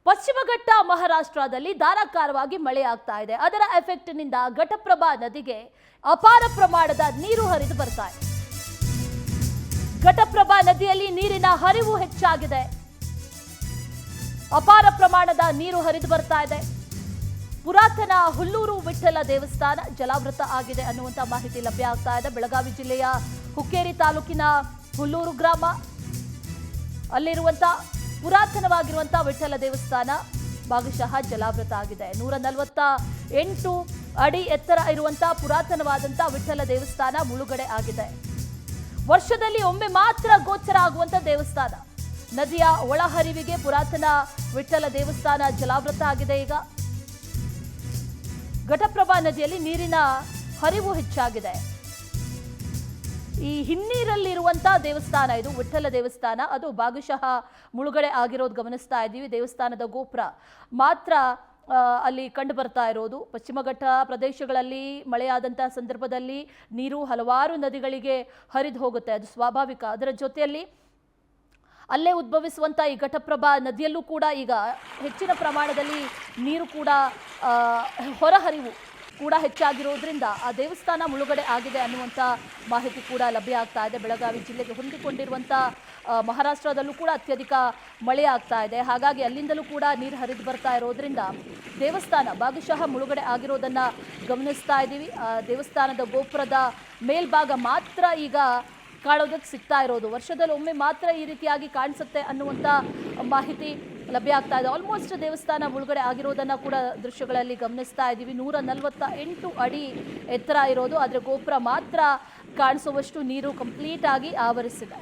ಪಶ್ಚಿಮ ಘಟ್ಟ ಮಹಾರಾಷ್ಟ್ರದಲ್ಲಿ ಧಾರಾಕಾರವಾಗಿ ಮಳೆ ಆಗ್ತಾ ಇದೆ. ಅದರ ಎಫೆಕ್ಟ್ ನಿಂದ ಘಟಪ್ರಭಾ ನದಿಗೆ ಅಪಾರ ಪ್ರಮಾಣದ ನೀರು ಹರಿದು ಬರ್ತಾ ಇದೆ. ಘಟಪ್ರಭಾ ನದಿಯಲ್ಲಿ ನೀರಿನ ಹರಿವು ಹೆಚ್ಚಾಗಿದೆ. ಅಪಾರ ಪ್ರಮಾಣದ ನೀರು ಹರಿದು ಬರ್ತಾ ಇದೆ. ಪುರಾತನ ಹುಲ್ಲೂರು ವಿಠ್ಠಲ ದೇವಸ್ಥಾನ ಜಲಾವೃತ ಆಗಿದೆ ಅನ್ನುವಂತ ಮಾಹಿತಿ ಲಭ್ಯ ಆಗ್ತಾ ಇದೆ. ಬೆಳಗಾವಿ ಜಿಲ್ಲೆಯ ಹುಕ್ಕೇರಿ ತಾಲೂಕಿನ ಹುಲ್ಲೂರು ಗ್ರಾಮ ಅಲ್ಲಿರುವಂತ ಪುರಾತನವಾಗಿರುವಂತ ವಿಠ್ಠಲ ದೇವಸ್ಥಾನ ಭಾಗಶಃ ಜಲಾವೃತ ಆಗಿದೆ. 148 ಅಡಿ ಎತ್ತರ ಇರುವಂತ ಪುರಾತನವಾದಂತ ವಿಠ್ಠಲ ದೇವಸ್ಥಾನ ಮುಳುಗಡೆ ಆಗಿದೆ. ವರ್ಷದಲ್ಲಿ ಒಮ್ಮೆ ಮಾತ್ರ ಗೋಚರ ಆಗುವಂತ ದೇವಸ್ಥಾನ. ನದಿಯ ಒಳಹರಿವಿಗೆ ಪುರಾತನ ವಿಠ್ಠಲ ದೇವಸ್ಥಾನ ಜಲಾವೃತ ಆಗಿದೆ. ಈಗ ಘಟಪ್ರಭಾ ನದಿಯಲ್ಲಿ ನೀರಿನ ಹರಿವು ಹೆಚ್ಚಾಗಿದೆ. ಈ ಹಿನ್ನೀರಲ್ಲಿರುವಂತಹ ದೇವಸ್ಥಾನ ಇದು ವಿಠ್ಠಲ ದೇವಸ್ಥಾನ, ಅದು ಭಾಗಶಃ ಮುಳುಗಡೆ ಆಗಿರೋದು ಗಮನಿಸ್ತಾ ಇದ್ದೀವಿ. ದೇವಸ್ಥಾನದ ಗೋಪುರ ಮಾತ್ರ ಅಲ್ಲಿ ಕಂಡು ಬರ್ತಾ ಇರೋದು. ಪಶ್ಚಿಮ ಘಟ್ಟ ಪ್ರದೇಶಗಳಲ್ಲಿ ಮಳೆಯಾದಂತಹ ಸಂದರ್ಭದಲ್ಲಿ ನೀರು ಹಲವಾರು ನದಿಗಳಿಗೆ ಹರಿದು ಹೋಗುತ್ತೆ, ಅದು ಸ್ವಾಭಾವಿಕ. ಅದರ ಜೊತೆಯಲ್ಲಿ ಅಲ್ಲೇ ಉದ್ಭವಿಸುವಂಥ ಈ ಘಟಪ್ರಭಾ ನದಿಯಲ್ಲೂ ಕೂಡ ಈಗ ಹೆಚ್ಚಿನ ಪ್ರಮಾಣದಲ್ಲಿ ನೀರು ಕೂಡ ಹೊರಹರಿವು ಕೂಡ ಹೆಚ್ಚಾಗಿರೋದ್ರಿಂದ ಆ ದೇವಸ್ಥಾನ ಮುಳುಗಡೆ ಆಗಿದೆ ಅನ್ನುವಂಥ ಮಾಹಿತಿ ಕೂಡ ಲಭ್ಯ ಆಗ್ತಾ ಇದೆ. ಬೆಳಗಾವಿ ಜಿಲ್ಲೆಗೆ ಹೊಂದಿಕೊಂಡಿರುವಂಥ ಮಹಾರಾಷ್ಟ್ರದಲ್ಲೂ ಕೂಡ ಅತ್ಯಧಿಕ ಮಳೆ ಆಗ್ತಾ ಇದೆ. ಹಾಗಾಗಿ ಅಲ್ಲಿಂದಲೂ ಕೂಡ ನೀರು ಹರಿದು ಬರ್ತಾ ಇರೋದ್ರಿಂದ ದೇವಸ್ಥಾನ ಭಾಗಶಃ ಮುಳುಗಡೆ ಆಗಿರೋದನ್ನು ಗಮನಿಸ್ತಾ ಇದ್ದೀವಿ. ದೇವಸ್ಥಾನದ ಗೋಪುರದ ಮೇಲ್ಭಾಗ ಮಾತ್ರ ಈಗ ಕಾಣೋದಕ್ಕೆ ಸಿಗ್ತಾ ಇರೋದು. ವರ್ಷದಲ್ಲಿ ಒಮ್ಮೆ ಮಾತ್ರ ಈ ರೀತಿಯಾಗಿ ಕಾಣಿಸುತ್ತೆ ಅನ್ನುವಂಥ ಮಾಹಿತಿ ಲಭ್ಯ ಆಗ್ತಾ ಇದೆ. ಆಲ್ಮೋಸ್ಟ್ ದೇವಸ್ಥಾನ ಮುಳುಗಡೆ ಆಗಿರೋದನ್ನು ಕೂಡ ದೃಶ್ಯಗಳಲ್ಲಿ ಗಮನಿಸ್ತಾ ಇದ್ದೀವಿ. 148 ಅಡಿ ಎತ್ತರ ಇರೋದು, ಆದರೆ ಗೋಪುರ ಮಾತ್ರ ಕಾಣಿಸುವಷ್ಟು ನೀರು ಕಂಪ್ಲೀಟ್ ಆಗಿ ಆವರಿಸಿದೆ.